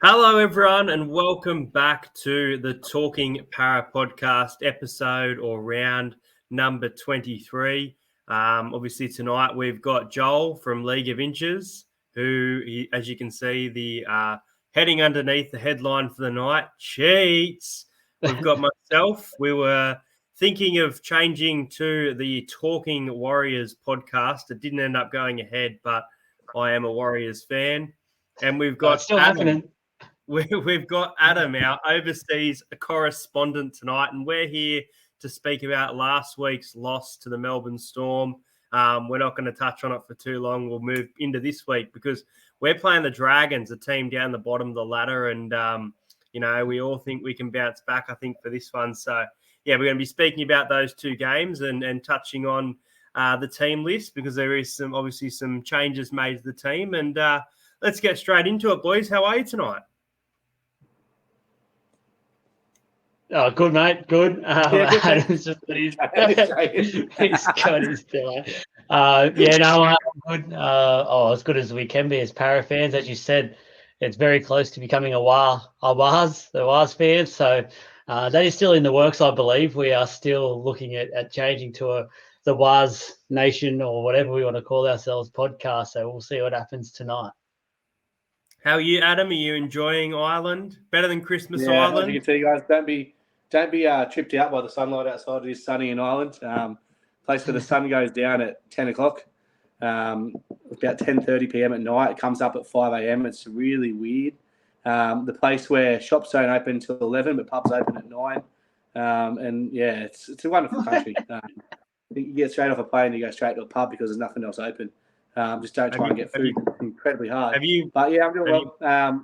Hello, everyone, and welcome back to the Talking Parra podcast episode or round number 23. Obviously, tonight we've got Joel from League of Inches, who, as you can see, the heading underneath the headline for the night, cheats. We've got myself. We were thinking of changing to the Talking Warriors podcast. It didn't end up going ahead, but I am a Warriors fan. And we've got it's still Adam. happening. We've got Adam, our overseas correspondent tonight, and we're here to speak about last week's loss to the Melbourne Storm. We're not going to touch on it for too long. We'll move into this week because we're playing the Dragons, a team down the bottom of the ladder, and we all think we can bounce back, I think, for this one. So, yeah, we're going to be speaking about those two games and touching on the team list because there is obviously some changes made to the team. And let's get straight into it, boys. How are you tonight? Oh, good, mate. Good. Adam's just he's got his pillow. I'm good. As good as we can be as Parra fans. As you said, it's very close to becoming a Waz fan. So that is still in the works, I believe. We are still looking at changing to the Waz Nation or whatever we want to call ourselves podcast. So we'll see what happens tonight. How are you, Adam? Are you enjoying Ireland? Better than Christmas As Island? you can see, guys, don't be tripped out by the sunlight outside. It is sunny in Ireland. Place where the sun goes down at 10 o'clock, about 10:30 p.m. at night. It comes up at 5 a.m. It's really weird. The place where shops don't open until 11, but pubs open at 9. It's a wonderful country. You get straight off a plane, you go straight to a pub because there's nothing else open. Just don't try and get food. It's incredibly hard. I'm doing well. I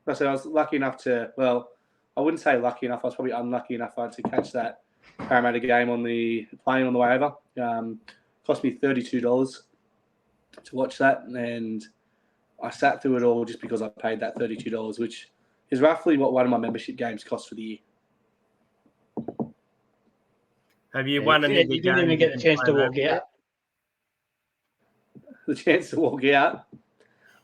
was lucky enough to, I wouldn't say lucky enough. I was probably unlucky enough to catch that Parramatta game on the plane on the way over. Cost me $32 to watch that, and I sat through it all just because I paid that $32, which is roughly what one of my membership games cost for the year. Have you won any? You didn't even get the chance to walk out. The chance to walk out.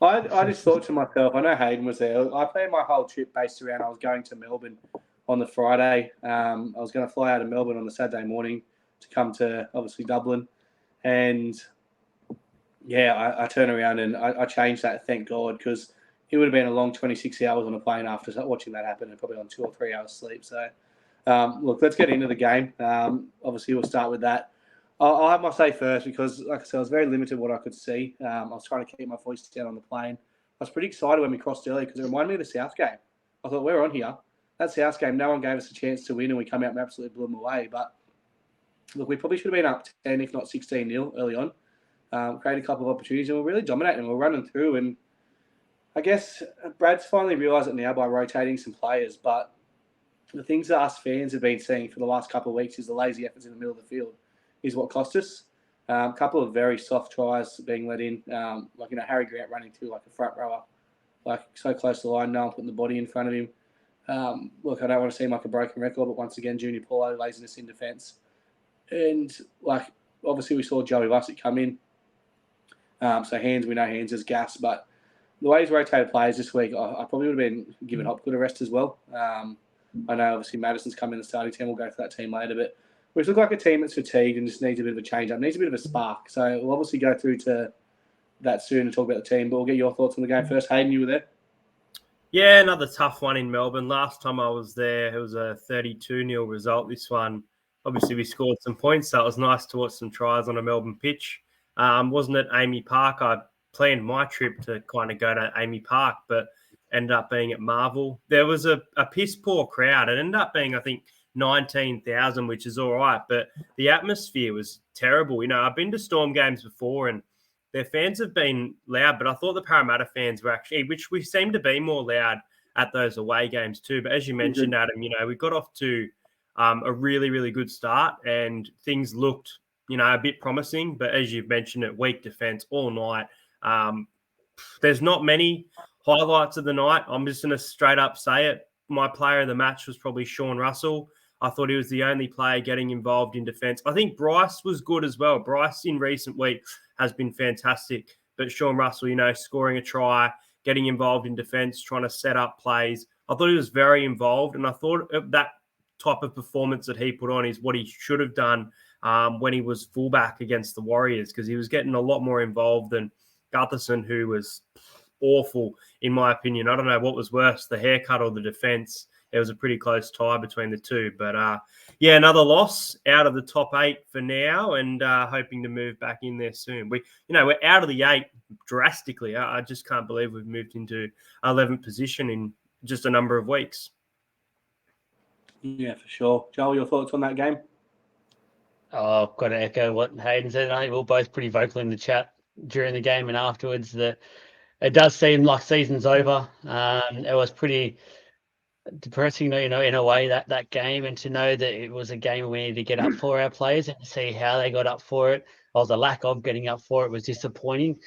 I just thought to myself, I know Hayden was there. I planned my whole trip based around I was going to Melbourne on the Friday. I was going to fly out of Melbourne on the Saturday morning to come to, obviously, Dublin. And, I turned around and I changed that, thank God, because it would have been a long 26 hours on a plane after watching that happen and probably on 2 or 3 hours sleep. So, let's get into the game. Obviously, we'll start with that. I'll have my say first because, like I said, I was very limited what I could see. I was trying to keep my voice down on the plane. I was pretty excited when we crossed early because it reminded me of the South game. I thought, we're on here. That South game, no one gave us a chance to win and we come out and absolutely blew them away. But, look, we probably should have been up 10, if not 16-0 early on. Created a couple of opportunities and we're really dominating. We're running through. And I guess Brad's finally realised it now by rotating some players. But the things that us fans have been seeing for the last couple of weeks is the lazy efforts in the middle of the field is what cost us. A couple of very soft tries being let in, Harry Grant running through like a front rower, like so close to the line, no one putting the body in front of him. I don't want to seem like a broken record, but once again, Junior Paulo laziness in defence. And, obviously we saw Joey Lussick come in. So we know Hands is gas, but the way he's rotated players this week, I probably would have been given Hopgood a rest as well. I know, obviously, Madison's come in the starting team. We'll go for that team later, but we look like a team that's fatigued and just needs a bit of a change-up, needs a bit of a spark. So we'll obviously go through to that soon and talk about the team, but we'll get your thoughts on the game first. Hayden, you were there? Yeah, another tough one in Melbourne. Last time I was there, it was a 32-0 result. This one, obviously, we scored some points, so it was nice to watch some tries on a Melbourne pitch. Wasn't it Amy Park? I planned my trip to kind of go to Amy Park, but ended up being at Marvel. There was a piss-poor crowd. It ended up being, I think, 19,000, which is all right, but the atmosphere was terrible. I've been to Storm games before and their fans have been loud, but I thought the Parramatta fans were actually, which we seem to be more loud at those away games too. But as you mentioned, Adam, we got off to a really, really good start and things looked, a bit promising. But as you've mentioned, weak defence all night. There's not many highlights of the night. I'm just going to straight up say it. My player of the match was probably Sean Russell. I thought he was the only player getting involved in defence. I think Bryce was good as well. Bryce in recent weeks has been fantastic. But Sean Russell, scoring a try, getting involved in defence, trying to set up plays. I thought he was very involved, and I thought that type of performance that he put on is what he should have done when he was fullback against the Warriors, because he was getting a lot more involved than Gutherson, who was awful, in my opinion. I don't know what was worse, the haircut or the defence. It was a pretty close tie between the two. But, another loss out of the top 8 for now, and hoping to move back in there soon. We're out of the 8 drastically. I just can't believe we've moved into 11th position in just a number of weeks. Yeah, for sure. Joel, your thoughts on that game? Oh, I've got to echo what Hayden said. I think we were both pretty vocal in the chat during the game and afterwards that it does seem like season's over. It was pretty depressing, in a way, that game, and to know that it was a game we needed to get up for our players and to see how they got up for it, or the lack of getting up for it, was disappointing.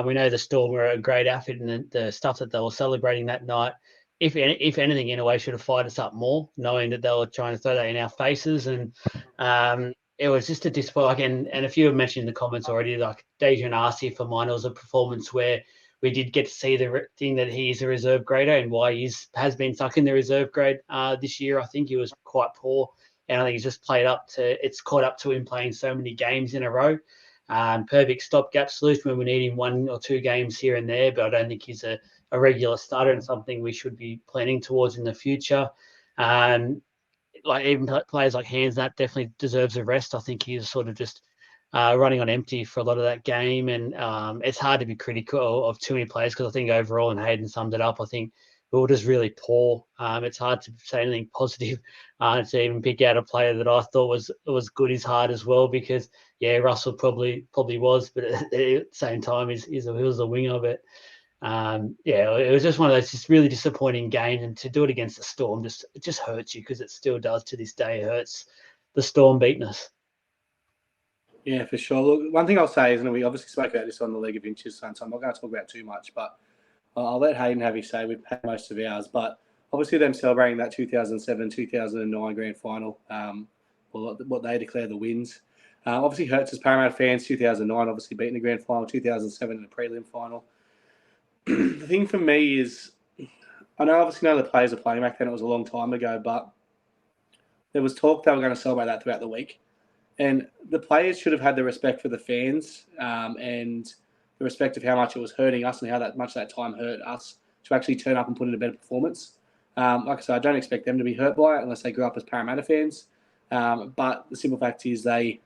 We know the Storm were a great outfit, and the stuff that they were celebrating that night, if anything, in a way, should have fired us up more, knowing that they were trying to throw that in our faces. And it was just a disappointment. And a few have mentioned in the comments already, like Dejan Arce, for mine, it was a performance where we did get to see the thing that he is a reserve grader and why he has been stuck in the reserve grade this year. I think he was quite poor, and I think he's just it's caught up to him playing so many games in a row. Perfect stopgap solution when we need him 1 or 2 games here and there, but I don't think he's a regular starter and something we should be planning towards in the future. Like even players like Hansnap definitely deserves a rest. I think he's sort of just running on empty for a lot of that game, and it's hard to be critical of too many players because I think overall, and Hayden summed it up, I think we were just really poor. It's hard to say anything positive to even pick out a player that I thought was good is hard as well, because Russell probably was, but at the same time he was the winger. But it was just one of those just really disappointing games, and to do it against the Storm it just hurts you, because it still does to this day. It hurts the Storm beating us. Yeah, for sure. Look, one thing I'll say is, and we obviously spoke about this on the League of Inches, so I'm not going to talk about too much, but I'll let Hayden have his say. We've had most of ours, but obviously them celebrating that 2007-2009 grand final, what they declare the wins, obviously hurts as Parramatta fans. 2009 obviously beating the grand final, 2007 in the prelim final. The thing for me is, I know obviously none of the players are playing back then. It was a long time ago, but there was talk they were going to celebrate that throughout the week. And the players should have had the respect for the fans and the respect of how much it was hurting us and how much that time hurt us to actually turn up and put in a better performance. Like I said, I don't expect them to be hurt by it unless they grew up as Parramatta fans. But the simple fact is they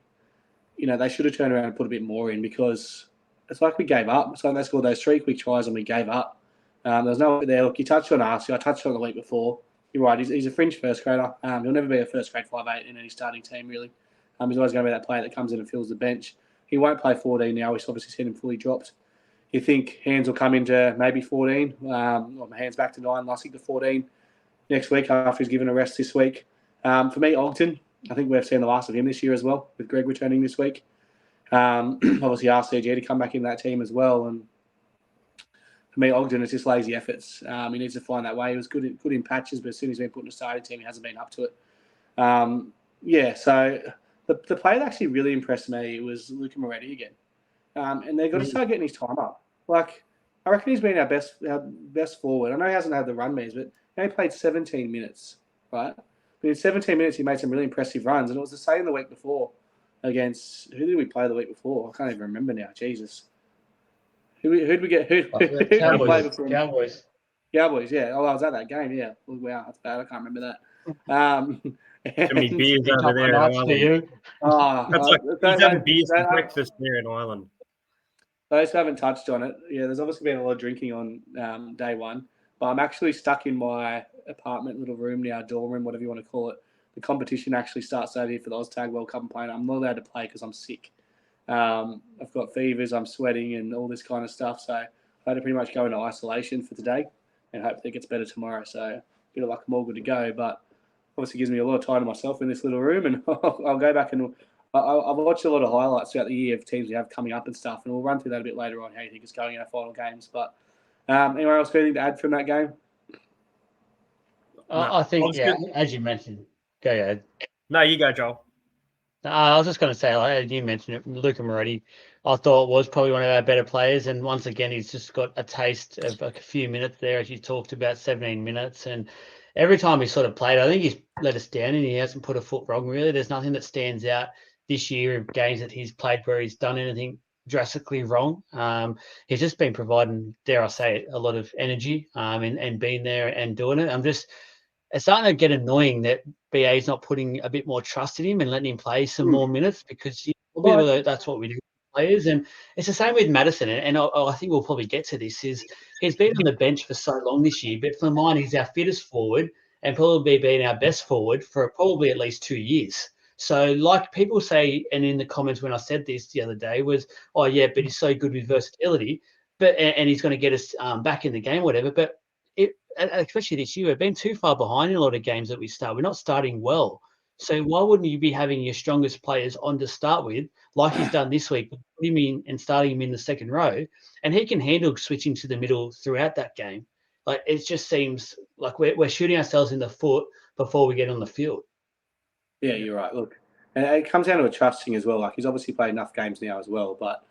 should have turned around and put a bit more in, because it's like we gave up. It's like they scored those 3 quick tries and we gave up. There's no there. Look, you touched on Arce. I touched on the week before. You're right. He's a fringe first grader. He'll never be a first grade 5'8" in any starting team, really. He's always going to be that player that comes in and fills the bench. He won't play 14 now. We've obviously seen him fully dropped. You think Hands will come into maybe 14, or Hands back to 9, Lussick to 14 next week after he's given a rest this week. For me, Ogden, I think we've seen the last of him this year as well, with Greg returning this week. Obviously, RCG to come back in that team as well. And for me, Ogden, it's just lazy efforts. He needs to find that way. He was good in patches, but as soon as he's been put in a starting team, he hasn't been up to it. So the player that actually really impressed me was Luca Moretti again. And they've got to start getting his time up. Like, I reckon he's been our best forward. I know he hasn't had the run means, but he only played 17 minutes, right? But in 17 minutes, he made some really impressive runs. And it was the same the week before against – who did we play the week before? I can't even remember now. Jesus. Who did we get? Who did we play before? Cowboys. Cowboys, yeah. Oh, I was at that game, yeah. Wow, that's bad. I can't remember that. Too many beers over there in Ireland. He's having beers for breakfast there in Ireland. Those who haven't touched on it, there's obviously been a lot of drinking on day one, but I'm actually stuck in my apartment little room now, dorm room, whatever you want to call it. The competition actually starts over here for the Oztag World Cup. I'm not allowed to play because I'm sick. I've got fevers, I'm sweating and all this kind of stuff, so I had to pretty much go into isolation for today and hopefully it gets better tomorrow. So a bit of luck, I'm all good to go, but obviously gives me a lot of time to myself in this little room, and I'll go back and I've watched a lot of highlights throughout the year of teams we have coming up and stuff, and we'll run through that a bit later on, how you think it's going in our final games. But anyone else got anything to add from that game? I think, as you mentioned, go ahead. No, you go, Joel. I was just going to say, like you mentioned it, Luca Moretti I thought was probably one of our better players. And once again, he's just got a taste of like a few minutes there, as you talked about, 17 minutes. And every time he sort of played, I think he's let us down and he hasn't put a foot wrong, really. There's nothing that stands out this year of games that he's played where he's done anything drastically wrong. He's just been providing, dare I say, a lot of energy and being there and doing it. It's starting to get annoying that BA is not putting a bit more trust in him and letting him play some more minutes because that's what we do with players. And it's the same with Madison. And I think we'll probably get to this, is he's been on the bench for so long this year, but for mine, he's our fittest forward and probably been our best forward for probably at least 2 years. So like people say, and in the comments when I said this the other day was, oh yeah, but he's so good with versatility, and he's going to get us back in the game, whatever. But especially this year, we've been too far behind in a lot of games that we start. We're not starting well. So why wouldn't you be having your strongest players on to start with, like he's done this week, put him in and starting him in the second row, and he can handle switching to the middle throughout that game. Like it just seems like we're shooting ourselves in the foot before we get on the field. Yeah, you're right. Look, and it comes down to a trust thing as well. Like he's obviously played enough games now as well. But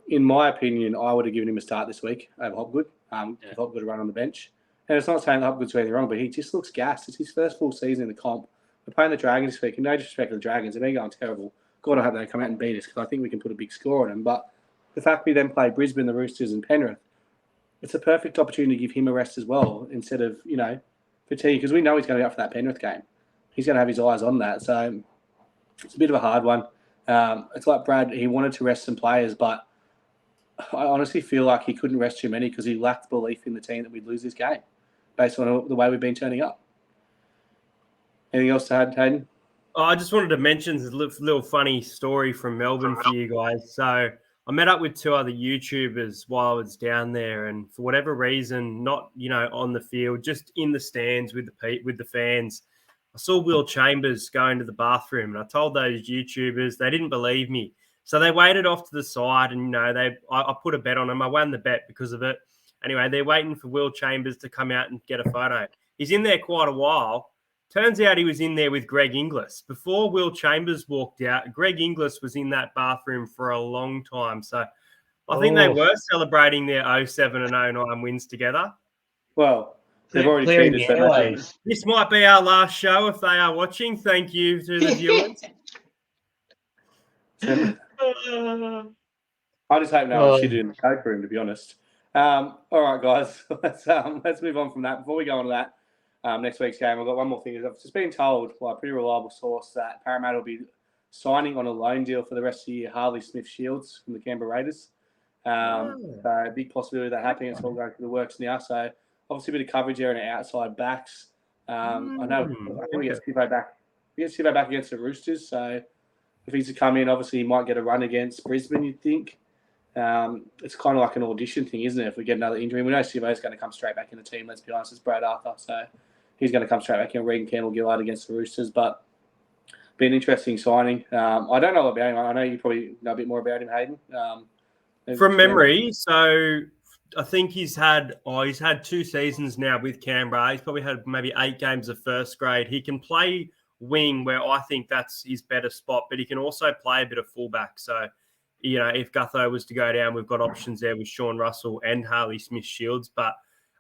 in my opinion, I would have given him a start this week over Hopgood. If Hopgood run on the bench. And it's not saying that Hopgood's doing anything wrong, but he just looks gassed. It's his first full season in the comp. We're playing the Dragons this week, and no disrespect to the Dragons. They've been going terrible. God, I hope they come out and beat us because I think we can put a big score on them. But the fact we then play Brisbane, the Roosters, and Penrith, it's a perfect opportunity to give him a rest as well instead of, fatigue, because we know he's going to be up for that Penrith game. He's going to have his eyes on that. So it's a bit of a hard one. It's like Brad, he wanted to rest some players, but I honestly feel like he couldn't rest too many because he lacked belief in the team that we'd lose this game based on the way we've been turning up. Anything else to add, Hayden? I just wanted to mention a little funny story from Melbourne for you guys. So I met up with 2 other YouTubers while I was down there, and for whatever reason, not on the field, just in the stands with the fans, I saw Will Chambers go into the bathroom, and I told those YouTubers. They didn't believe me, so they waited off to the side, and I put a bet on them. I won the bet because of it. Anyway, they're waiting for Will Chambers to come out and get a photo. He's in there quite a while. Turns out he was in there with Greg Inglis. Before Will Chambers walked out, Greg Inglis was in that bathroom for a long time. So I think they were celebrating their 07 and 09 wins together. Well, they've already cheated. This might be our last show if they are watching. Thank you to the viewers. I just hope no one shitted in the coke room, to be honest. All right, guys, let's move on from that. Before we go on to that, next week's game, I've got one more thing. I've just been told by a pretty reliable source that Parramatta will be signing on a loan deal for the rest of the year Harley Smith-Shields from the Canberra Raiders. So a big possibility of that happening. It's all going through the works now. So obviously a bit of coverage there in our outside backs. I think we get Sivo back. We get Sivo back against the Roosters. So if he's to come in, obviously he might get a run against Brisbane, you'd think. It's kind of like an audition thing, isn't it? If we get another injury, we know Sivo's going to come straight back in the team. Let's be honest, it's Brad Arthur, so he's going to come straight back in. Regan Campbell-Gillard against the Roosters, but be an interesting signing. I don't know about him. I know you probably know a bit more about him, Hayden. From memory, so I think he's had 2 seasons now with Canberra. He's probably had maybe 8 games of first grade. He can play wing, where I think that's his better spot, but he can also play a bit of fullback. So, if Gutho was to go down, we've got options there with Sean Russell and Harley Smith-Shields. But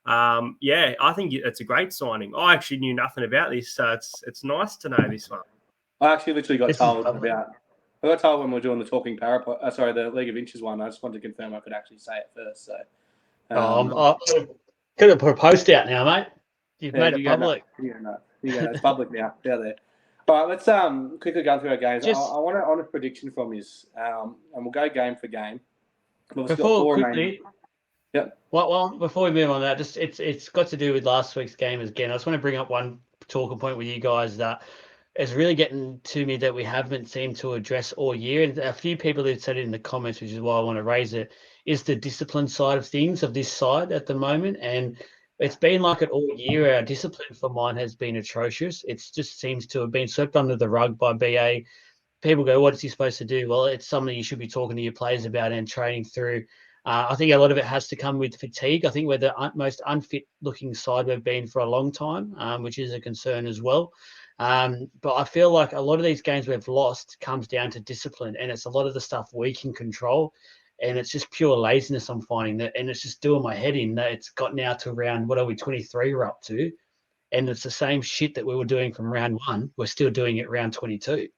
I think it's a great signing. I actually knew nothing about this, so it's nice to know this one. I actually literally got told about. I got told when we were doing the Talking Parra, the League of Inches one. I just wanted to confirm I could actually say it first. So, I could have put a post out now, mate. You've made it public. It's public now. Out there. All right, let's quickly go through our games. I want an honest prediction from you, and we'll go game for game. Before we move on that, it's got to do with last week's game again. I just want to bring up one talking point with you guys that is really getting to me that we haven't seemed to address all year. And a few people have said it in the comments, which is why I want to raise it, is the discipline side of things of this side at the moment. And it's been like it all year. Our discipline for mine has been atrocious. It just seems to have been swept under the rug by BA. People go, what is he supposed to do? Well, it's something you should be talking to your players about and training through. I think a lot of it has to come with fatigue. I think we're the most unfit looking side we've been for a long time, which is a concern as well. But I feel like a lot of these games we've lost comes down to discipline, and it's a lot of the stuff we can control. And it's just pure laziness I'm finding that, and it's just doing my head in that it's got now to round, what are we, 23 we're up to, and it's the same shit that we were doing from round 1. We're still doing it round 22.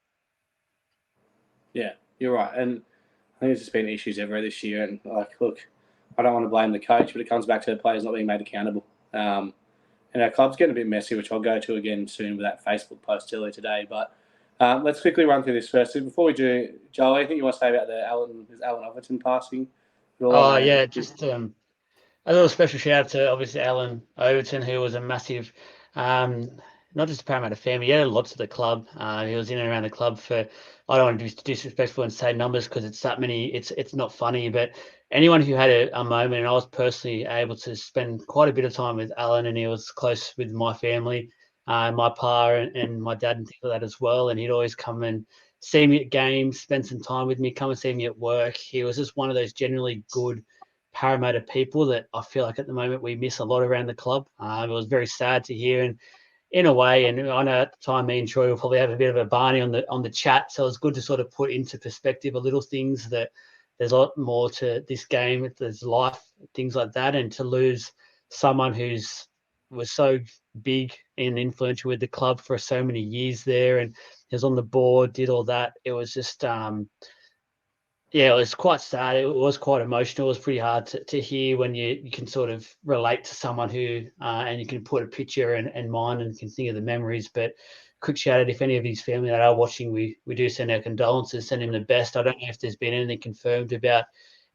Yeah, you're right. And I think there's just been issues everywhere this year. And look, I don't want to blame the coach, but it comes back to the players not being made accountable. And our club's getting a bit messy, which I'll go to again soon with that Facebook post earlier today. But let's quickly run through this first. So before we do, Joel, anything you want to say about the Alan Overton passing? Oh, yeah, just a little special shout out to obviously Alan Overton, who was a massive, not just a Parramatta fan, he added lots to the club. He was in and around the club for, I don't want to be disrespectful and say numbers because it's that many, it's not funny, but anyone who had a moment, and I was personally able to spend quite a bit of time with Alan, and he was close with my family, my pa and my dad and things like that as well. And he'd always come and see me at games, spend some time with me, come and see me at work. He was just one of those generally good Parramatta people that I feel like at the moment we miss a lot around the club. It was very sad to hear, and in a way, and I know at the time me and Troy will probably have a bit of a Barney on the chat, so it's good to sort of put into perspective a little things that there's a lot more to this game. There's life, things like that, and to lose someone was so big and influential with the club for so many years there, and he was on the board, did all that. It was just yeah, it was quite sad. It was quite emotional. It was pretty hard to hear when you can sort of relate to someone who, and you can put a picture and mind and can think of the memories. But quick shout out, if any of his family that are watching, we do send our condolences, send him the best. I don't know if there's been anything confirmed about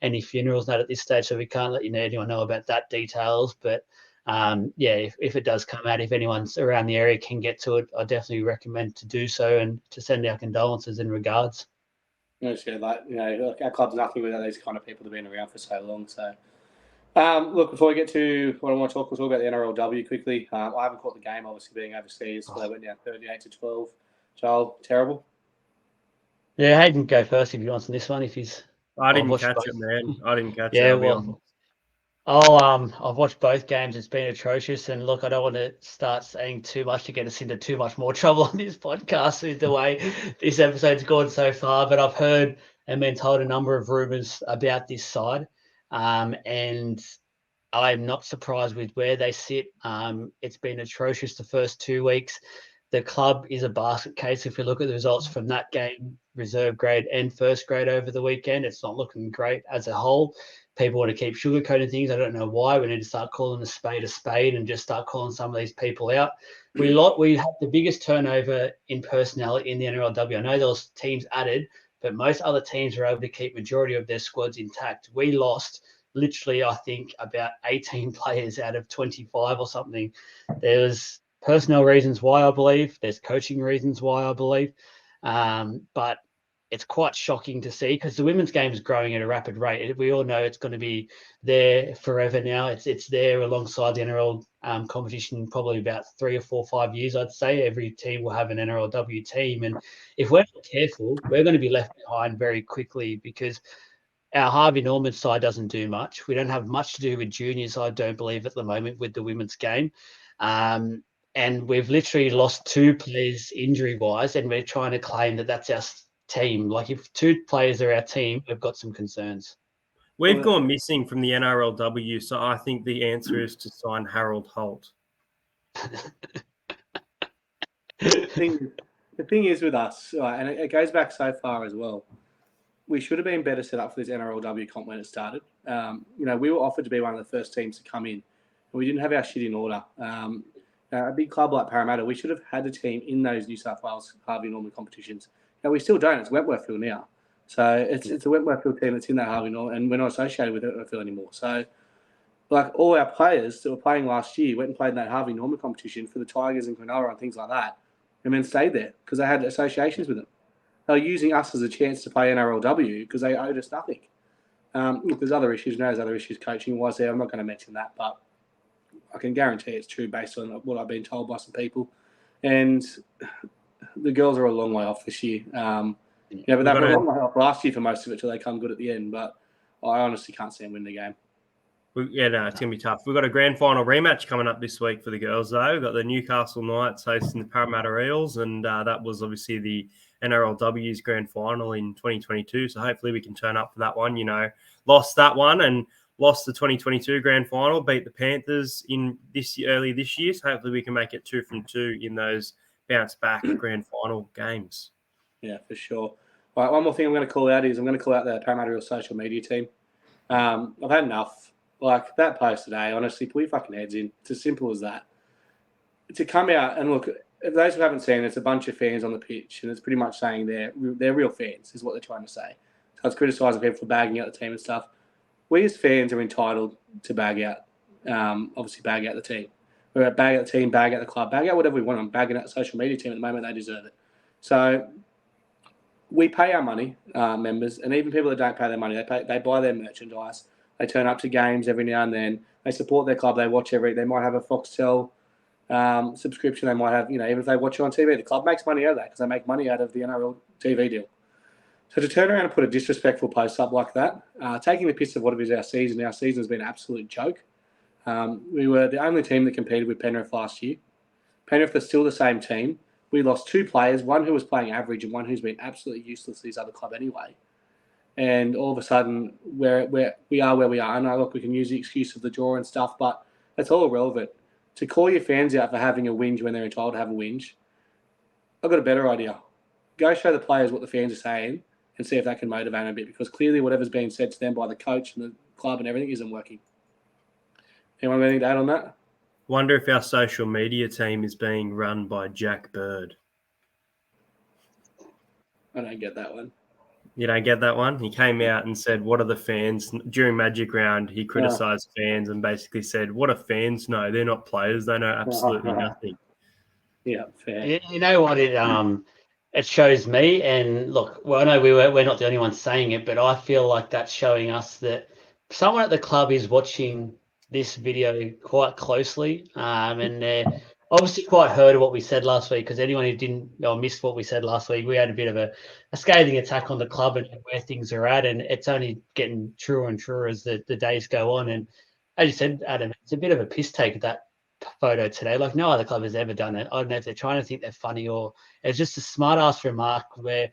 any funerals not at this stage, so we can't let anyone know about that details. But yeah, if it does come out, if anyone's around the area can get to it, I definitely recommend to do so and to send our condolences in regards. Look, our club's nothing without these kind of people that have been around for so long. So, look, before we get to what I want to talk, we'll talk about the NRLW quickly. I haven't caught the game, obviously being overseas, so they went down 38-12. Joel, terrible. Yeah, Hayden go first if he wants on this one. If he's, I didn't catch it, man. I didn't catch it. yeah, well, I've watched both games. It's been atrocious, and look, I don't want to start saying too much to get us into too much more trouble on this podcast with the way this episode's gone so far. But I've heard and been told a number of rumours about this side, and I'm not surprised with where they sit. It's been atrocious the first 2 weeks. The club is a basket case. If you look at the results from that game, reserve grade and first grade over the weekend, it's not looking great as a whole. People want to keep sugarcoating things. I don't know why. We need to start calling a spade and just start calling some of these people out. We had the biggest turnover in personnel in the NRLW. I know there was teams added, but most other teams were able to keep majority of their squads intact. We lost literally, I think, about 18 players out of 25 or something. There's personnel reasons why I believe. There's coaching reasons why I believe. But it's quite shocking to see because the women's game is growing at a rapid rate. We all know it's going to be there forever now. It's there alongside the NRL competition, probably about 3 or 4, 5 years, I'd say. Every team will have an NRLW team. And if we're not careful, we're going to be left behind very quickly because our Harvey Norman side doesn't do much. We don't have much to do with juniors, I don't believe, at the moment with the women's game. And we've literally lost 2 players injury-wise, and we're trying to claim that that's our team. Like, if 2 players are our team, we've got some concerns. We've gone missing from the NRLW, so I think the answer is to sign Harold Holt. The thing is with us, and it goes back so far as well, we should have been better set up for this NRLW comp when it started. We were offered to be one of the first teams to come in, and we didn't have our shit in order. A big club like Parramatta, we should have had a team in those New South Wales Harvey Norman competitions. We still don't. It's Wentworthville now. So it's a Wentworthville team that's in that Harvey Norman, and we're not associated with Wentworthville anymore. So, like, all our players that were playing last year went and played in that Harvey Norman competition for the Tigers and Cronulla and things like that, and then stayed there because they had associations with them. They were using us as a chance to play NRLW because they owed us nothing. Look, there's other issues. There's other issues coaching-wise there. I'm not going to mention that, but I can guarantee it's true based on what I've been told by some people. And the girls are a long way off this year. But they were a long way off last year for most of it till they come good at the end. But I honestly can't see them win the game. It's going to be tough. We've got a grand final rematch coming up this week for the girls, though. We've got the Newcastle Knights hosting the Parramatta Eels, and that was obviously the NRLW's grand final in 2022. So hopefully we can turn up for that one. Lost that one and lost the 2022 grand final, beat the Panthers early this year. So hopefully we can make it 2 from 2 in those bounce back grand final games. Yeah, for sure. All right, one more thing I'm going to call out is I'm going to call out the Parramatta Eels social media team. I've had enough. Like that post today, honestly, put your fucking heads in. It's as simple as that. To come out and look, if those who haven't seen it, it's a bunch of fans on the pitch, and it's pretty much saying they're real fans, is what they're trying to say. So it's criticising people for bagging out the team and stuff. We as fans are entitled to bag out, obviously bag out the team. We're bag out the team, bag out the club, bag out whatever we want. I'm bagging out the social media team at the moment. They deserve it. So we pay our money, members, and even people that don't pay their money, they buy their merchandise. They turn up to games every now and then. They support their club. They watch they might have a Foxtel subscription. They might have, even if they watch it on TV, the club makes money out of that because they make money out of the NRL TV deal. So to turn around and put a disrespectful post up like that, taking the piss of what it is our season has been an absolute joke. We were the only team that competed with Penrith last year. Penrith are still the same team. We lost 2 players, one who was playing average and one who's been absolutely useless to his other club anyway. And all of a sudden, we are where we are. I know, look, we can use the excuse of the draw and stuff, but it's all irrelevant. To call your fans out for having a whinge when they're entitled to have a whinge, I've got a better idea. Go show the players what the fans are saying and see if that can motivate them a bit, because clearly whatever's being said to them by the coach and the club and everything isn't working. Anyone have anything to add on that? Wonder if our social media team is being run by Jack Bird. I don't get that one. You don't get that one? He came out and said, what are the fans? During Magic Round, he criticised fans and basically said, what do fans know? They're not players. They know absolutely nothing. Yeah, fair. You know what it shows me, and look, well, I know we're not the only ones saying it, but I feel like that's showing us that someone at the club is watching this video quite closely, and they're obviously quite heard of what we said last week, because anyone who didn't or missed what we said last week, we had a bit of a scathing attack on the club and where things are at, and it's only getting truer and truer as the days go on. And as you said, Adam, it's a bit of a piss take, that photo today. Like no other club has ever done it. I don't know if they're trying to think they're funny or it's just a smart ass remark where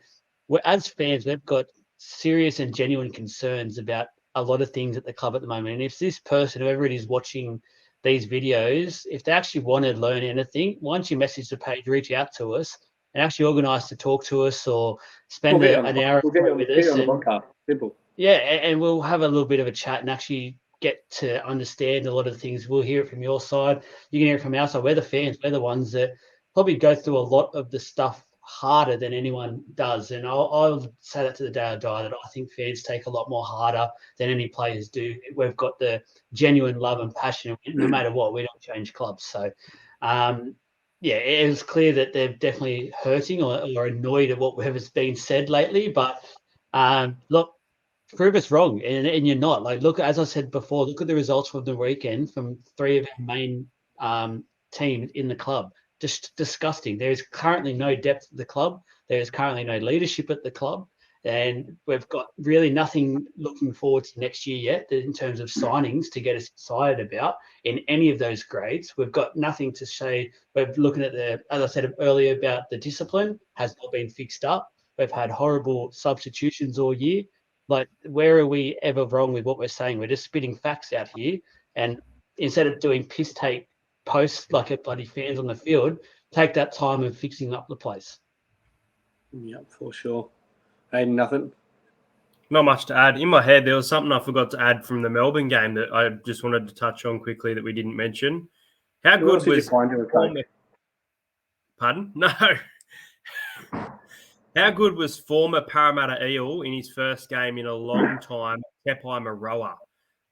as fans, we've got serious and genuine concerns about a lot of things at the club at the moment. And if this person, whoever it is watching these videos, if they actually want to learn anything, once you message the page, reach out to us and actually organise to talk to us or spend an hour with us. On the podcast. Simple. Yeah, and we'll have a little bit of a chat and actually get to understand a lot of the things. We'll hear it from your side. You can hear it from our side. We're the fans. We're the ones that probably go through a lot of the stuff harder than anyone does. And I'll say that to the day I die, that I think fans take a lot more harder than any players do. We've got the genuine love and passion. No matter what, we don't change clubs. So, it was clear that they're definitely hurting or annoyed at whatever's been said lately. But look, prove us wrong, and you're not. Like, look, as I said before, look at the results from the weekend from 3 of our main teams in the club. Just disgusting. There is currently no depth at the club. There is currently no leadership at the club. And we've got really nothing looking forward to next year yet in terms of signings to get us excited about in any of those grades. We've got nothing to say. We're looking at as I said earlier, about the discipline has not been fixed up. We've had horrible substitutions all year. Like, where are we ever wrong with what we're saying? We're just spitting facts out here. And instead of doing piss take posts like a bloody fans on the field, take that time of fixing up the place. Yeah, for sure. Ain't nothing. Not much to add. In my head, there was something I forgot to add from the Melbourne game that I just wanted to touch on quickly that we didn't mention. How good was... Pardon? No. How good was former Parramatta Eel in his first game in a long time, Tepai Maroa?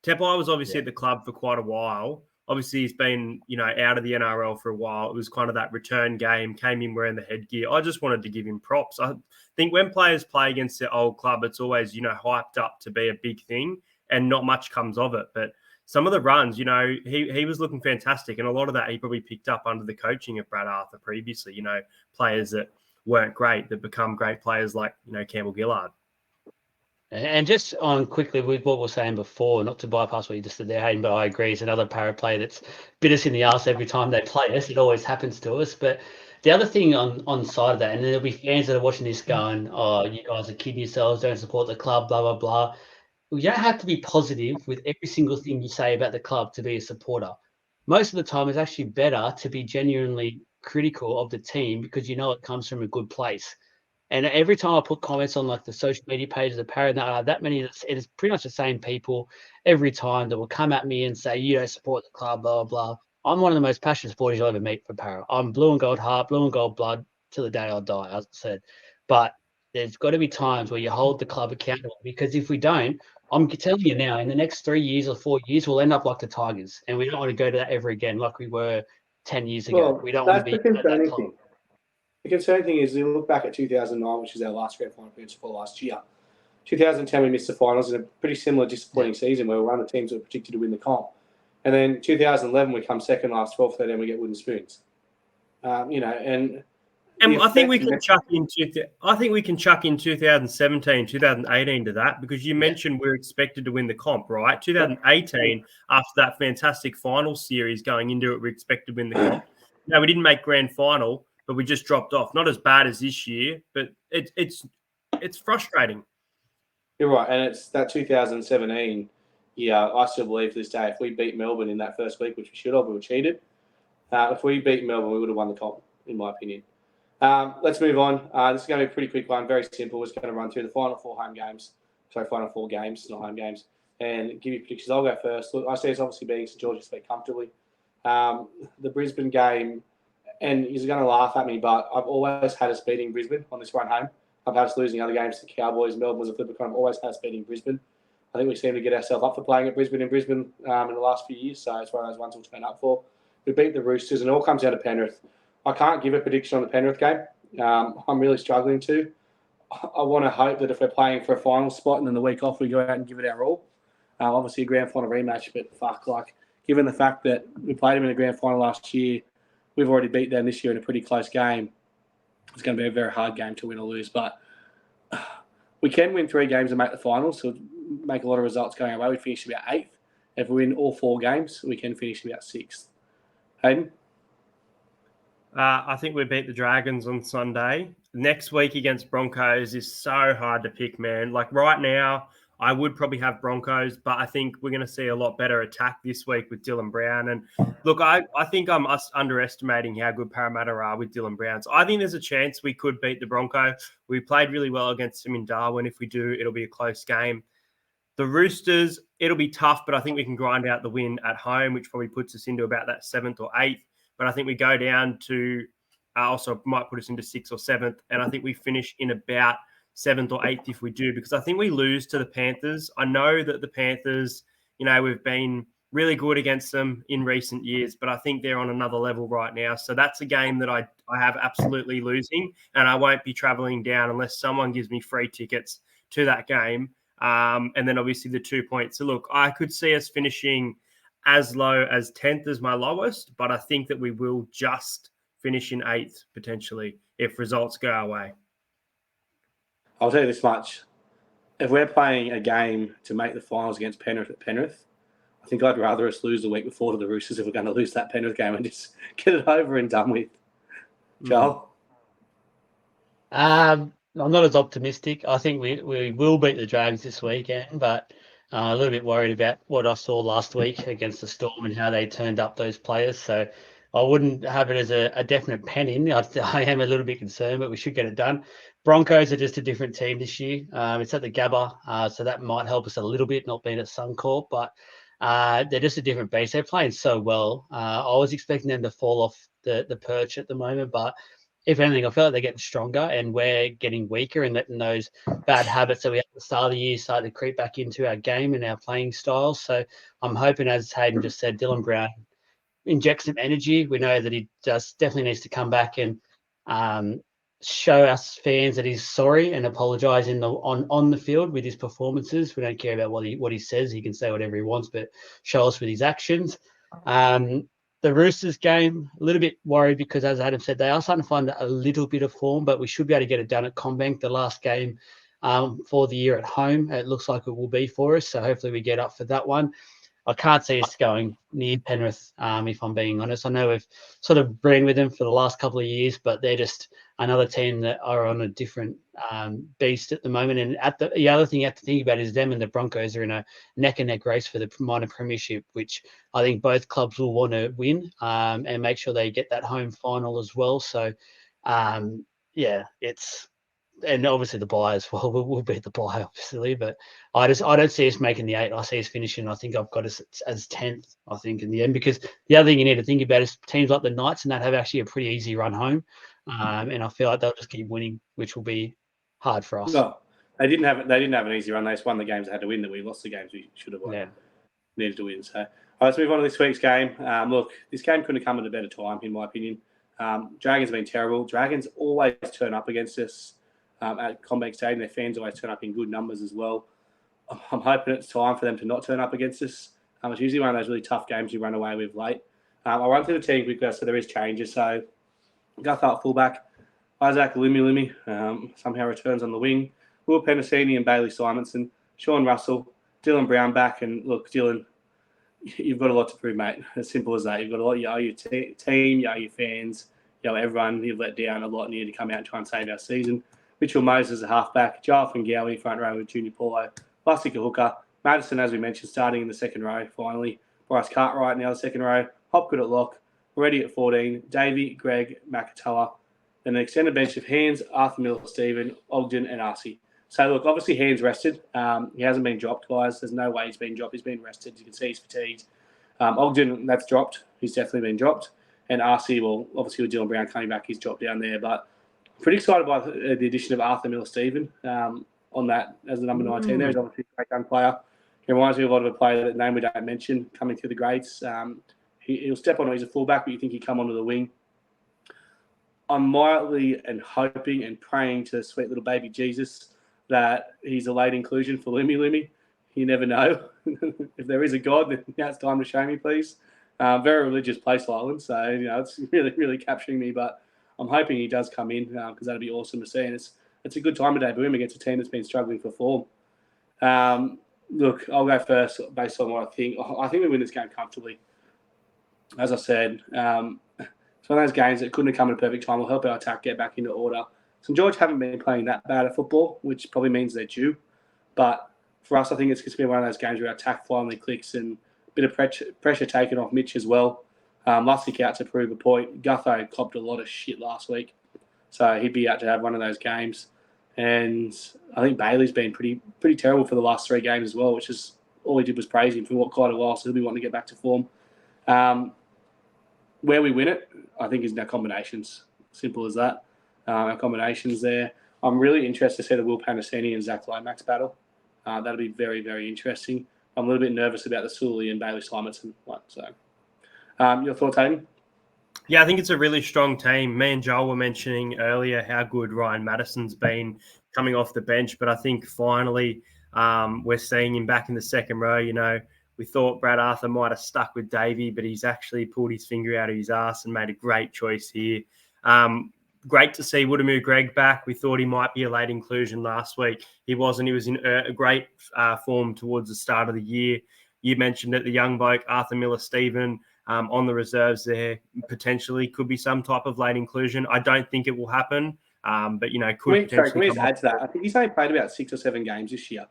Tepai was obviously at the club for quite a while. Obviously, he's been, out of the NRL for a while. It was kind of that return game, came in wearing the headgear. I just wanted to give him props. I think when players play against their old club, it's always, hyped up to be a big thing and not much comes of it. But some of the runs, he was looking fantastic. And a lot of that he probably picked up under the coaching of Brad Arthur previously, players that weren't great that become great players like, Campbell Gillard. And just on quickly with what we were saying before, not to bypass what you just said there, Hayden, but I agree. It's another Parra player that's bit us in the arse every time they play us. It always happens to us. But the other thing on side of that, and there'll be fans that are watching this going, "Oh, you guys are kidding yourselves. Don't support the club." Blah blah blah. You don't have to be positive with every single thing you say about the club to be a supporter. Most of the time, it's actually better to be genuinely critical of the team because you know it comes from a good place. And every time I put comments on like the social media pages of Parra, that many, it is pretty much the same people every time that will come at me and say, you don't support the club, blah, blah, blah. I'm one of the most passionate supporters you'll ever meet for Parra. I'm blue and gold heart, blue and gold blood till the day I die, as I said. But there's got to be times where you hold the club accountable because if we don't, I'm telling you now, in the next 3 years or 4 years, we'll end up like the Tigers. And we don't want to go to that ever again like we were 10 years ago. Well, We don't want to that's the be at that concerning club. thing. The concerning thing is you look back at 2009, which is our last grand final appearance for last year. 2010, we missed the finals in a pretty similar disappointing season where we were one of the teams that were predicted to win the comp. And then 2011, we come second last, 12th, 13, we get wooden spoons. And I think we can chuck in. I think we can chuck in 2017, 2018 to that because you mentioned we're expected to win the comp, right? 2018, after that fantastic final series going into it, we expected to win the comp. No, we didn't make grand final, but we just dropped off. Not as bad as this year, but it's frustrating. You're right, and it's that 2017. Yeah, I still believe to this day if we beat Melbourne in that first week, which we should have, we were cheated. If we beat Melbourne, we would have won the comp, in my opinion. Let's move on. This is going to be a pretty quick one, very simple. We're just going to run through the final four games, not home games, and give you predictions. I'll go first. Look, I see us obviously beating St George's Bay comfortably. The Brisbane game, and he's going to laugh at me, but I've always had us beating Brisbane on this run home. I've had us losing other games to the Cowboys. Melbourne was a flipper. I've always had us beating Brisbane. I think we seem to get ourselves up for playing at Brisbane in the last few years, so it's one of those ones we'll turn up for. We beat the Roosters, and it all comes down to Penrith. I can't give a prediction on the Penrith game. I'm really struggling to. I want to hope that if we're playing for a final spot and then the week off we go out and give it our all. Obviously a grand final rematch, but given the fact that we played them in a grand final last year, we've already beat them this year in a pretty close game. It's going to be a very hard game to win or lose, but we can win 3 games and make the finals, so make a lot of results going our way. We finish about 8th. If we win all 4 games, we can finish about 6th. Hayden? I think we beat the Dragons on Sunday. Next week against Broncos is so hard to pick, man. Like right now, I would probably have Broncos, but I think we're going to see a lot better attack this week with Dylan Brown. And look, I think I'm underestimating how good Parramatta are with Dylan Brown. So I think there's a chance we could beat the Broncos. We played really well against them in Darwin. If we do, it'll be a close game. The Roosters, it'll be tough, but I think we can grind out the win at home, which probably puts us into about that 7th or 8th. But I think we go down to also might put us into 6th or 7th. And I think we finish in about 7th or 8th if we do, because I think we lose to the Panthers. I know that the Panthers, we've been really good against them in recent years, but I think they're on another level right now. So that's a game that I have absolutely losing, and I won't be traveling down unless someone gives me free tickets to that game. And then obviously the 2 points. So look, I could see us finishing as low as 10th as my lowest, but I think that we will just finish in 8th potentially if results go our way. I'll tell you this much. If we're playing a game to make the finals against Penrith at Penrith, I think I'd rather us lose the week before to the Roosters if we're going to lose that Penrith game and just get it over and done with. Joel? I'm not as optimistic. I think we will beat the Dragons this weekend, but a little bit worried about what I saw last week against the Storm and how they turned up those players. So I wouldn't have it as a definite pen in. I am a little bit concerned, but we should get it done. Broncos are just a different team this year. It's at the Gabba, so that might help us a little bit, not being at Suncorp, but they're just a different base. They're playing so well. I was expecting them to fall off the perch at the moment, but if anything, I feel like they're getting stronger and we're getting weaker, and letting those bad habits that we had at the start of the year start to creep back into our game and our playing style. So I'm hoping, as Hayden just said, Dylan Brown injects some energy. We know that he just definitely needs to come back and show us fans that he's sorry and apologise on the field with his performances. We don't care about what he says. He can say whatever he wants, but show us with his actions. The Roosters game, a little bit worried because, as Adam said, they are starting to find a little bit of form, but we should be able to get it done at CommBank. The last game for the year at home. It looks like it will be for us. So hopefully we get up for that one. I can't see us going near Penrith, if I'm being honest. I know we've sort of been with them for the last couple of years, but they're just another team that are on a different beast at the moment. And the other thing you have to think about is them and the Broncos are in a neck-and-neck race for the minor premiership, which I think both clubs will want to win and make sure they get that home final as well. So, it's... And obviously the buy as well will beat the buy, obviously. But I don't see us making the 8. I see us finishing. I think I've got us as 10th. I think in the end, because the other thing you need to think about is teams like the Knights and that have actually a pretty easy run home, and I feel like they'll just keep winning, which will be hard for us. No, they didn't have an easy run. They just won the games they had to win. That we lost the games we should have won. Yeah. Needed to win. So, all right, let's move on to this week's game. Look, this game couldn't have come at a better time, in my opinion. Dragons have been terrible. Dragons always turn up against us. At Combank Stadium, their fans always turn up in good numbers as well. I'm hoping it's time for them to not turn up against us. It's usually one of those really tough games you run away with late. I'll run through the team quickly, so there is changes. So, Guthart fullback, Isaac Lumi somehow returns on the wing. Will Penasini and Bailey Simonson, Sean Russell, Dylan Brown back. And look, Dylan, you've got a lot to prove, mate. As simple as that. You've got a lot. You owe your team, you owe your fans, you owe everyone. You've let down a lot, and you need to come out and try and save our season. Mitchell Moses, a halfback. Jonathan Gowie, front row with Junior Paulo. Lustig, a hooker. Madison, as we mentioned, starting in the second row, finally. Bryce Cartwright in the other second row. Hopgood at lock. Reddy at 14. Davey, Greg, Makatoa. Then an extended bench of Hands, Arthur Miller, Stephen, Ogden, and Arcee. So, look, obviously Hands rested. He hasn't been dropped, guys. There's no way he's been dropped. He's been rested. You can see he's fatigued. Ogden, that's dropped. He's definitely been dropped. And Arcee, well, obviously with Dylan Brown coming back, he's dropped down there. But pretty excited by the addition of Arthur Miller-Stephen on that as the number 19 there. He's obviously a great young player. He reminds me a lot of a player that name we don't mention coming through the grades. He'll step on, he's a fullback, but you think he'd come onto the wing. I'm mildly and hoping and praying to sweet little baby Jesus that he's a late inclusion for Lumi. You never know. If there is a God, then now it's time to show me, please. Very religious place, Ireland, so it's really, really capturing me, but I'm hoping he does come in because that'd be awesome to see. And it's a good time of day for him against a team that's been struggling for form. Look, I'll go first based on what I think. I think we win this game comfortably. As I said, it's one of those games that couldn't have come at a perfect time. Will help our attack get back into order. St George haven't been playing that bad at football, which probably means they're due. But for us, I think it's going to be one of those games where our attack finally clicks and a bit of pressure taken off Mitch as well. Lustig out to prove a point. Gutho copped a lot of shit last week, so he'd be out to have one of those games. And I think Bailey's been pretty terrible for the last 3 games as well, which is all he did was praise him for quite a while. So he'll be wanting to get back to form. Where we win it, I think, is in our combinations. Simple as that. Our combinations there. I'm really interested to see the Will Panasini and Zach Lomax battle. That'll be very, very interesting. I'm a little bit nervous about the Sully and Bailey Simonson one. So. Your thoughts, Hayden? Yeah, I think it's a really strong team. Me and Joel were mentioning earlier how good Ryan Madison's been coming off the bench, but I think finally we're seeing him back in the second row. We thought Brad Arthur might have stuck with Davey, but he's actually pulled his finger out of his ass and made a great choice here. Great to see Woodamoo Greg back. We thought he might be a late inclusion last week. He wasn't. He was in a great form towards the start of the year. You mentioned it, the young bloke, Arthur Miller-Stephen, on the reserves there, potentially could be some type of late inclusion. I don't think it will happen, but, could potentially. Can we just add to that? I think he's only played about 6 or 7 games this year.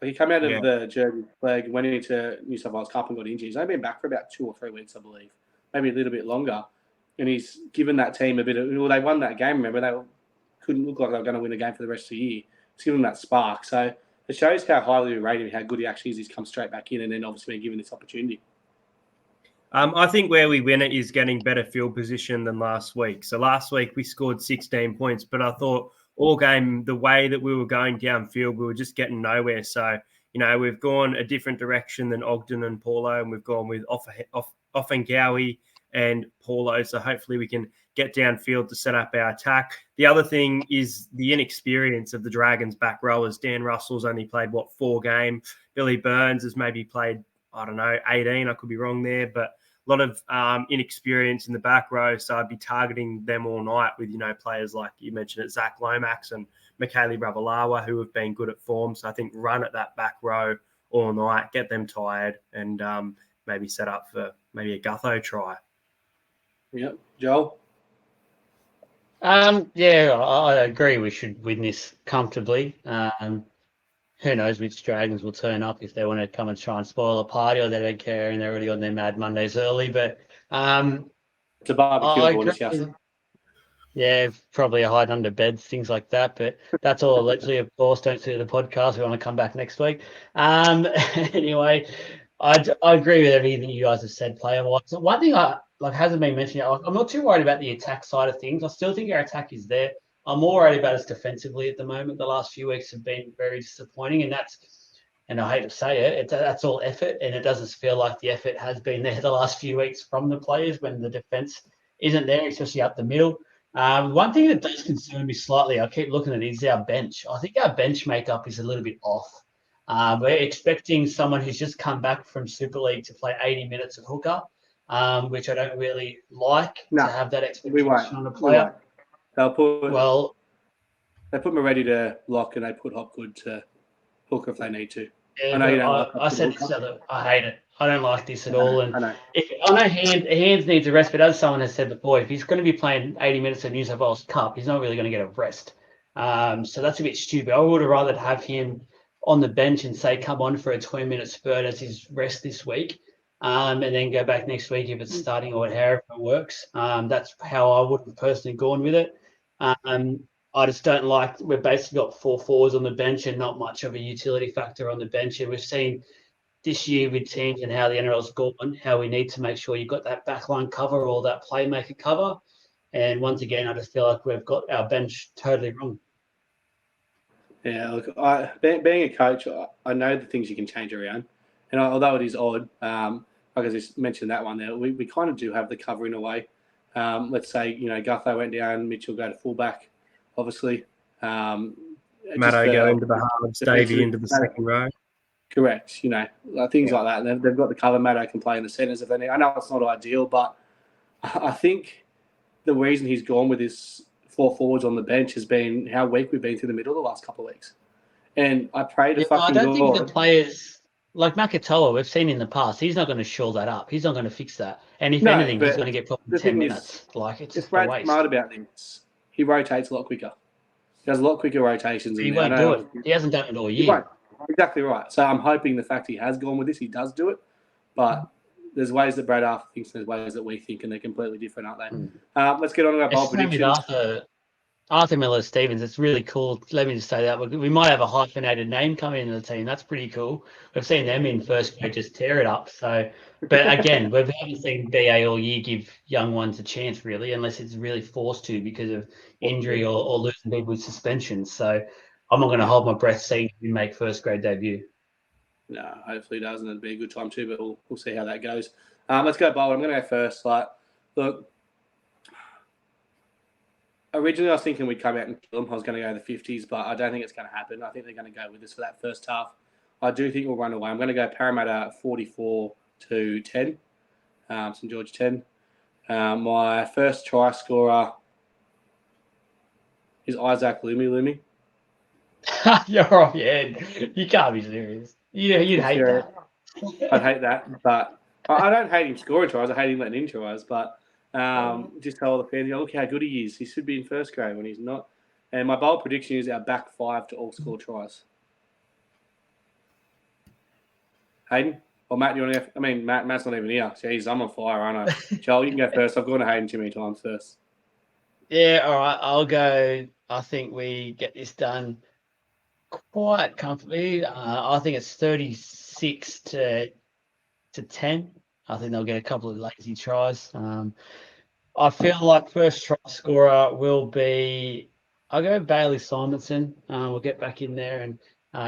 He came out of the Jersey flag, went into New South Wales Cup and got injured. He's only been back for about 2 or 3 weeks, I believe, maybe a little bit longer. And he's given that team a bit of. Well, they won that game. Remember, they couldn't look like they were going to win a game for the rest of the year. It's given them that spark. So it shows how highly we rate him, how good he actually is. He's come straight back in, and then obviously been given this opportunity. I think where we win it is getting better field position than last week. So last week we scored 16 points, but I thought all game, the way that we were going downfield, we were just getting nowhere. So, we've gone a different direction than Ogden and Paulo, and we've gone with Offengawi and Paulo. So hopefully we can get downfield to set up our attack. The other thing is the inexperience of the Dragons back rowers. Dan Russell's only played, 4 games. Billy Burns has maybe played, 18. I could be wrong there, but a lot of inexperience in the back row. So I'd be targeting them all night with, players like you mentioned, Zach Lomax and Michaeli Ravalawa, who have been good at form. So I think run at that back row all night, get them tired, and maybe set up for maybe a Gutho try. Yep. Joel? Yeah, I agree. We should win this comfortably. Who knows which Dragons will turn up if they want to come and try and spoil a party, or they don't care and they're already on their Mad Mondays early. But It's a barbecue I aboard agree. this, yes. Yeah, probably a hide under beds, things like that. But that's all allegedly, of course. Don't see the podcast. We want to come back next week. Anyway, I agree with everything you guys have said player-wise. So one thing hasn't been mentioned yet. I'm not too worried about the attack side of things. I still think our attack is there. I'm more worried about us defensively at the moment. The last few weeks have been very disappointing, and I hate to say it, that's all effort, and it doesn't feel like the effort has been there the last few weeks from the players when the defense isn't there, especially up the middle. One thing that does concern me slightly, I keep looking at it, is our bench. I think our bench makeup is a little bit off. We're expecting someone who's just come back from Super League to play 80 minutes of hooker, which I don't really like to have that expectation on a player. They put Well, me to lock, and they put Hopgood to hooker if they need to. yeah, I know you don't like I said this other. I hate it. I don't like this at all. And I know. I know Hands needs a rest, but as someone has said before, if he's going to be playing 80 minutes of New South Wales Cup, he's not really going to get a rest. So that's a bit stupid. I would have rather have him on the bench and say, come on for a 20-minute spurt as his rest this week, and then go back next week if it's starting or however it works. That's how I would have personally gone with it. I just don't like, we've basically got 4 forwards on the bench and not much of a utility factor on the bench. And we've seen this year with teams and how the NRL's gone, how we need to make sure you've got that backline cover or that playmaker cover. And once again, I just feel like we've got our bench totally wrong. Yeah, look, being a coach, I know the things you can change around. And although it is odd, like I just mentioned that one there, we kind of do have the cover in a way. Let's say, Gutho went down, Mitchell go to fullback, obviously. Matto go into the halves, Davey into the second row. Correct. Things like that. And they've got the cover. Matto can play in the centres if they need. I know it's not ideal, but I think the reason he's gone with his 4 forwards on the bench has been how weak we've been through the middle the last couple of weeks. And I pray to fucking God. I don't think the players like Makatoa, we've seen in the past, he's not going to shore that up. He's not going to fix that. And if anything, he's going to get probably 10 minutes. It's Brad's smart about this. He rotates a lot quicker. He does a lot quicker rotations. He won't do it. He hasn't done it all year. Exactly right. So I'm hoping the fact he has gone with this, he does do it. But there's ways that Brad Arthur thinks, and there's ways that we think, and they're completely different, aren't they? Let's get on to our bold predictions. Arthur Miller-Stevens, it's really cool. Let me just say that. We might have a hyphenated name coming into the team. That's pretty cool. We've seen them in first grade just tear it up. So, but again, we haven't seen BA all year give young ones a chance, really, unless it's really forced to because of injury or losing people with suspensions. So I'm not going to hold my breath seeing him make first grade debut. No, hopefully he does, and it'll be a good time too, but we'll see how that goes. Let's go bold. I'm going to go first. Look, originally I was thinking we'd come out and kill them. I was going to go the 50s, but I don't think it's going to happen. I think they're going to go with us for that first half. I do think we'll run away. I'm going to go Parramatta 44-10, St George 10. My first try scorer is Isaac Lumi. You're off your head. You can't be serious. You'd hate that. I'd hate that, but I don't hate him scoring tries. I hate him letting in tries, but just tell all the fans, look how good he is. He should be in first grade when he's not. And my bold prediction is our back 5 to all score tries. Hayden? Or Matt, you want to go? I mean, Matt's not even here. Jeez, I'm on fire, aren't I? Joel, you can go first. I've gone to Hayden too many times first. Yeah, all right. I'll go. I think we get this done quite comfortably. I think it's 36 to 10. I think they'll get a couple of lazy tries. I feel like first try scorer will be, I'll go Bailey Simonson. We'll get back in there and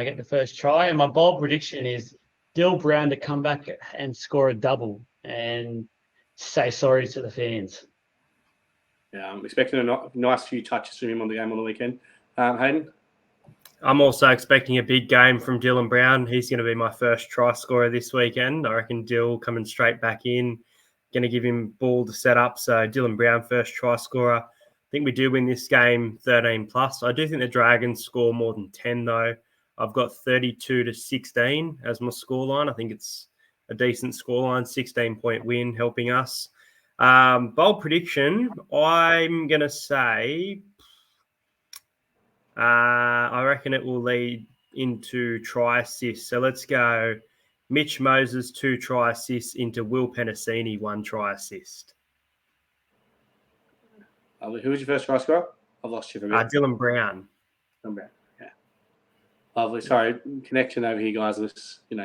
get the first try. And my bold prediction is Dill Brown to come back and score a double and say sorry to the fans. Yeah, I'm expecting a nice few touches from him on the game on the weekend. Hayden? I'm also expecting a big game from Dylan Brown. He's going to be my first try scorer this weekend. I reckon Dill coming straight back in, going to give him ball to set up. So Dylan Brown, first try scorer. think we do win this game 13+. I do think the Dragons score more than 10, though. I've got 32-16 as my scoreline. I think it's a decent scoreline, 16-point win helping us. Bold prediction, I'm going to say I reckon it will lead into try assists. So let's go Mitch Moses, 2 try assists into Will Penasini, 1 try assist. Who was your first try scorer? I've lost you for a bit. Dylan Brown. Dylan Brown, yeah. Lovely. Sorry, connection over here, guys. This, All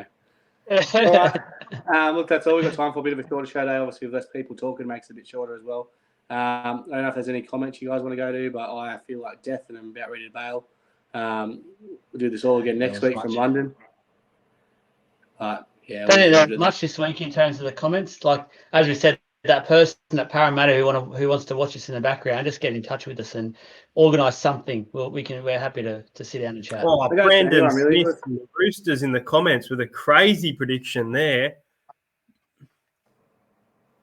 right. Look, that's all we've got time for. A bit of a shorter show day. Obviously, with less people talking, makes it a bit shorter as well. I don't know if there's any comments you guys want to go to, but I feel like death and I'm about ready to bail. We'll do this all again next week from London. Yeah. Don't think there's much this week in terms of the comments. Like, as we said, that person at Parramatta who wants to watch us in the background, just get in touch with us and organise something. We're happy to sit down and chat. Oh, Brandon Smith from the Roosters in the comments with a crazy prediction there.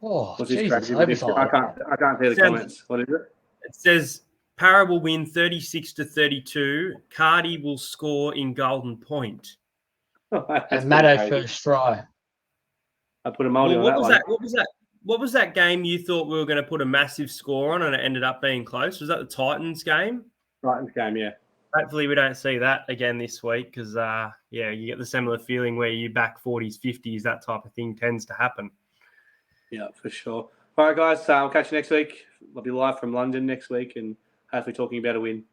Oh, what's Jesus! I can't hear the comments. What is it? It says Parra will win 36-32. Cardi will score in Golden Point. And Matto first try. I put a multi on that one. What was that game you thought we were going to put a massive score on and it ended up being close? Was that the Titans game? Titans game, yeah. Hopefully we don't see that again this week because, you get the similar feeling where you back 40s, 50s, that type of thing tends to happen. Yeah, for sure. All right, guys, I'll catch you next week. I'll be live from London next week and hopefully talking about a win.